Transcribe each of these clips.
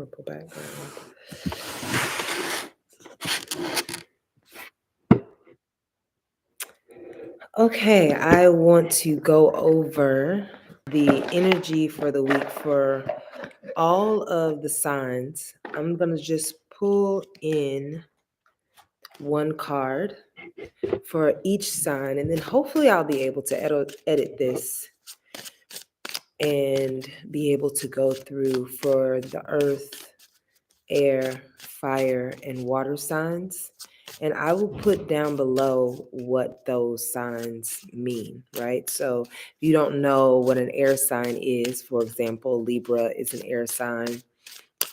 horrible background. Okay, I want to go over the energy for the week for all of the signs. I'm going to just pull in one card for each sign, and then hopefully I'll be able to edit this and be able to go through for the earth, air, fire, and water signs. And I will put down below what those signs mean, right? So if you don't know what an air sign is, for example, Libra is an air sign.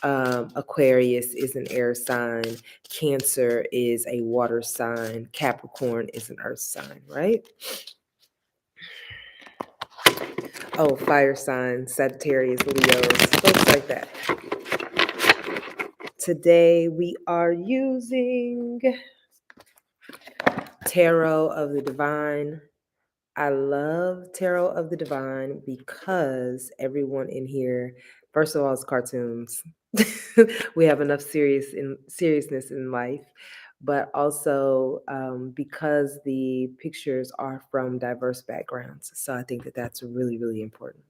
Aquarius is an air sign. Cancer is a water sign. Capricorn is an earth sign, right? Oh, fire signs, Sagittarius, Leos, folks like that. Today we are using Tarot of the Divine. I love Tarot of the Divine because everyone in here, first of all, it's cartoons. We have enough seriousness in life, but also because the pictures are from diverse backgrounds. So I think that that's really, really important.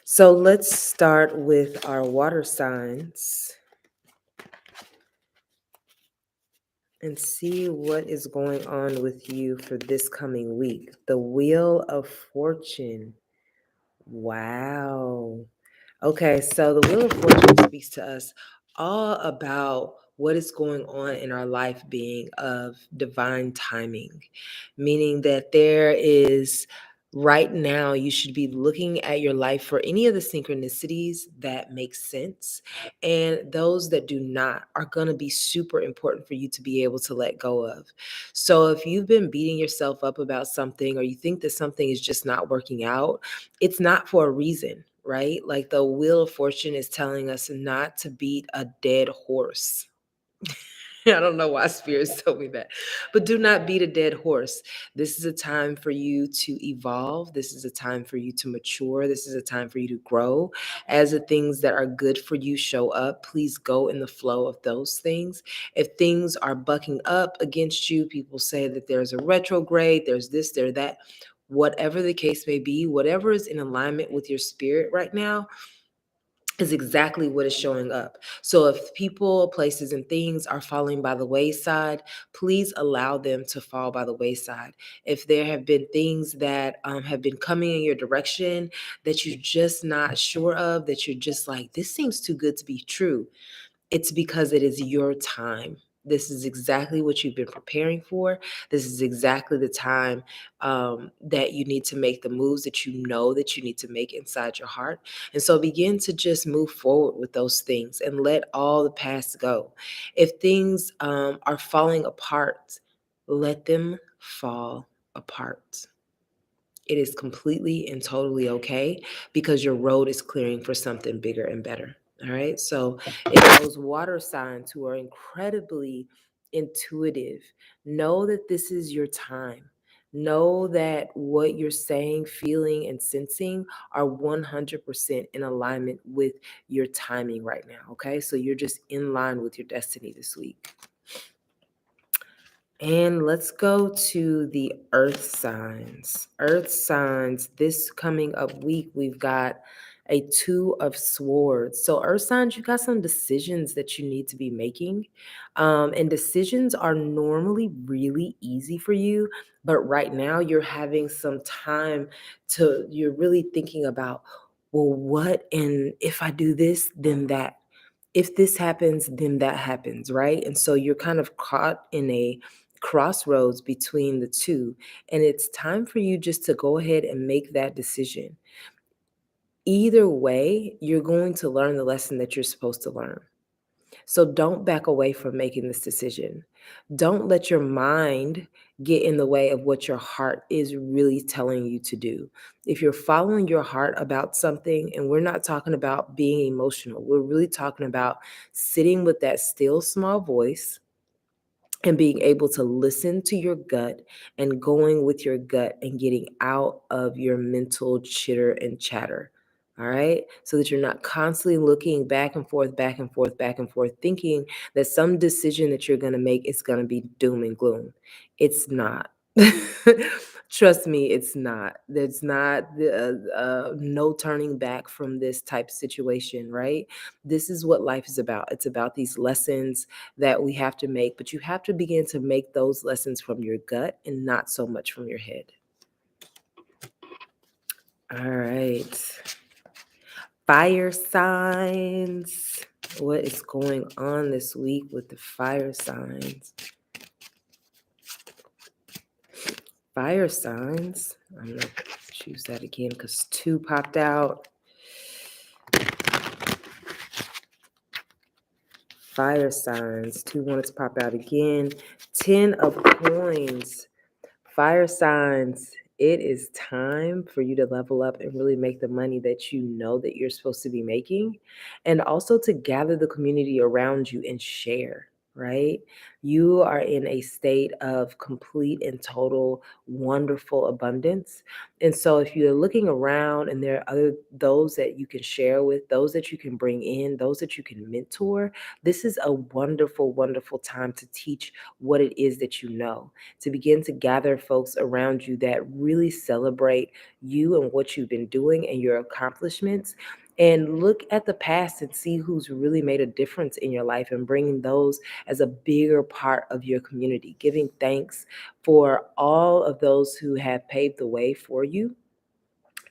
So let's start with our water signs and see what is going on with you for this coming week. The Wheel of Fortune. Wow. Okay, so the Wheel of Fortune speaks to us all about what is going on in our life being of divine timing, meaning that there is right now you should be looking at your life for any of the synchronicities that make sense, and those that do not are going to be super important for you to be able to let go of. So if you've been beating yourself up about something, or you think that something is just not working out, it's not for a reason, right? Like the Wheel of Fortune is telling us not to beat a dead horse. I don't know why spirits told me that, but do not beat a dead horse. This is a time for you to evolve. This is a time for you to mature. This is a time for you to grow. As the things that are good for you show up, please go in the flow of those things. If things are bucking up against you, people say that there's a retrograde, there's this, there's that. Whatever the case may be, whatever is in alignment with your spirit right now is exactly what is showing up. So if people, places, and things are falling by the wayside, please allow them to fall by the wayside. If there have been things that have been coming in your direction that you're just not sure of, that you're just like, this seems too good to be true, it's because it is your time. This is exactly what you've been preparing for. This is exactly the time that you need to make the moves that you know that you need to make inside your heart. And so begin to just move forward with those things and let all the past go. If things are falling apart, let them fall apart. It is completely and totally okay, because your road is clearing for something bigger and better. All right. So, if those water signs who are incredibly intuitive, know that this is your time. Know that what you're saying, feeling, and sensing are 100% in alignment with your timing right now. Okay. So, you're just in line with your destiny this week. And let's go to the earth signs. Earth signs, this coming up week, we've got a Two of Swords. So, earth signs, you got some decisions that you need to be making. And decisions are normally really easy for you. But right now, you're having some time you're really thinking about, well, what? And if I do this, then that. If this happens, then that happens, right? And so you're kind of caught in a crossroads between the two. And it's time for you just to go ahead and make that decision. Either way, you're going to learn the lesson that you're supposed to learn. So don't back away from making this decision. Don't let your mind get in the way of what your heart is really telling you to do. If you're following your heart about something, and we're not talking about being emotional, we're really talking about sitting with that still small voice and being able to listen to your gut and going with your gut and getting out of your mental chitter and chatter. All right. So that you're not constantly looking back and forth, back and forth, back and forth, thinking that some decision that you're going to make is going to be doom and gloom. It's not. Trust me, it's not. There's not no turning back from this type of situation, right? This is what life is about. It's about these lessons that we have to make, but you have to begin to make those lessons from your gut and not so much from your head. All right. Fire signs. What is going on this week with the fire signs? Fire signs. I'm going to choose that again because 2 popped out. Fire signs. 2 wanted to pop out again. 10 of coins. Fire signs, it is time for you to level up and really make the money that you know that you're supposed to be making, and also to gather the community around you and share, right? You are in a state of complete and total wonderful abundance. And so if you're looking around and there are other those that you can share with, those that you can bring in, those that you can mentor, this is a wonderful, wonderful time to teach what it is that you know, to begin to gather folks around you that really celebrate you and what you've been doing and your accomplishments. And look at the past and see who's really made a difference in your life and bringing those as a bigger part of your community. Giving thanks for all of those who have paved the way for you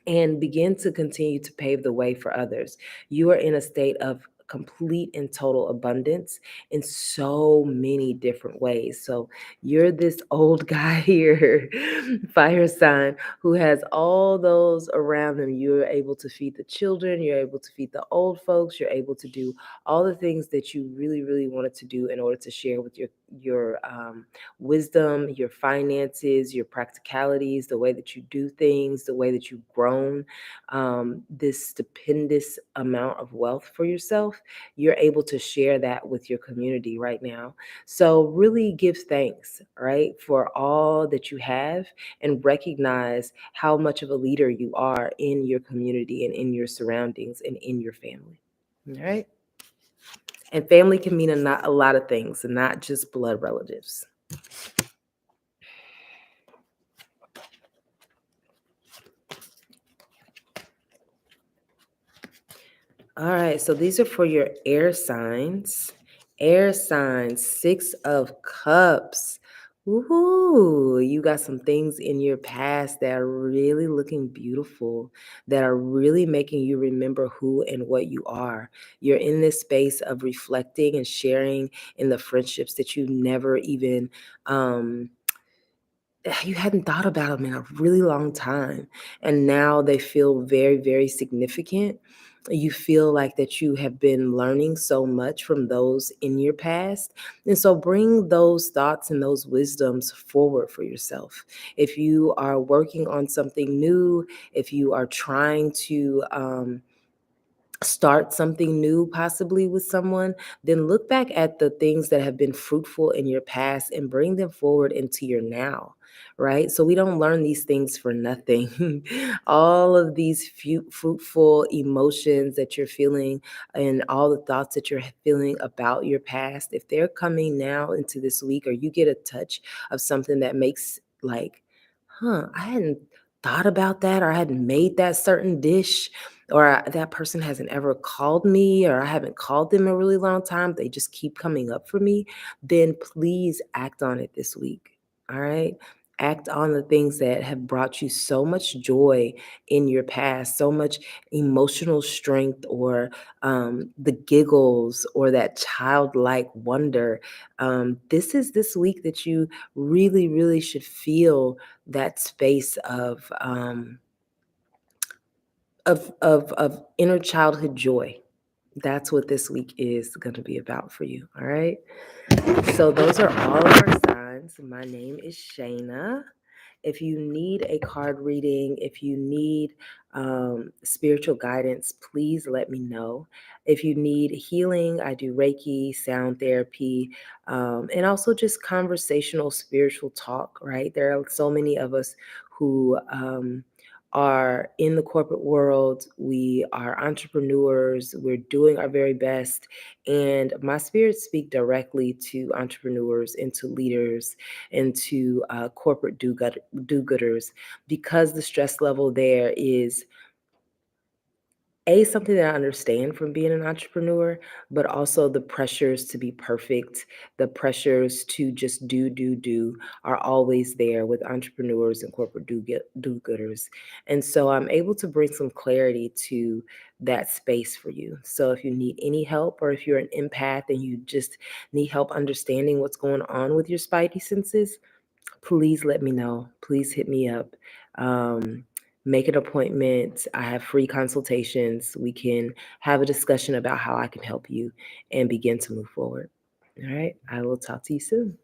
and begin to continue to pave the way for others. You are in a state of complete and total abundance in so many different ways. So you're this old guy here, fire sign, who has all those around him. You're able to feed the children, you're able to feed the old folks, you're able to do all the things that you really, really wanted to do in order to share with your wisdom, your finances, your practicalities, the way that you do things, the way that you've grown this stupendous amount of wealth for yourself. You're able to share that with your community right now. So really give thanks, right, for all that you have, and recognize how much of a leader you are in your community and in your surroundings and in your family. All right. And family can mean a lot of things, and not just blood relatives. All right, so these are for your air signs. Air signs, 6 of Cups. Woohoo! You got some things in your past that are really looking beautiful, that are really making you remember who and what you are. You're in this space of reflecting and sharing in the friendships that you never even you hadn't thought about them in a really long time, and now they feel very, very significant. You feel like that you have been learning so much from those in your past, and so bring those thoughts and those wisdoms forward for yourself. If you are working on something new, if you are trying to start something new possibly with someone, then look back at the things that have been fruitful in your past and bring them forward into your now, right? So we don't learn these things for nothing. All of these fruitful emotions that you're feeling and all the thoughts that you're feeling about your past, if they're coming now into this week, or you get a touch of something that makes like, I hadn't thought about that, or I hadn't made that certain dish, or that person hasn't ever called me, or I haven't called them in a really long time, they just keep coming up for me, then please act on it this week. All right? Act on the things that have brought you so much joy in your past, so much emotional strength, or the giggles, or that childlike wonder. This is this week that you really, really should feel that space of inner childhood joy. That's what this week is going to be about for you. All right. So those are all of our signs. My name is Shayna. If you need a card reading, if you need spiritual guidance, please let me know. If you need healing, I do Reiki, sound therapy, and also just conversational spiritual talk, right? There are so many of us who are in the corporate world. We are entrepreneurs. We're doing our very best. And my spirits speak directly to entrepreneurs and to leaders and to corporate do-gooders, because the stress level there is something that I understand from being an entrepreneur, but also the pressures to be perfect, the pressures to just do are always there with entrepreneurs and corporate do-gooders. And so I'm able to bring some clarity to that space for you. So if you need any help, or if you're an empath and you just need help understanding what's going on with your spidey senses, please let me know. Please hit me up. Um, Make an appointment. I have free consultations. We can have a discussion about how I can help you and begin to move forward. All right. I will talk to you soon.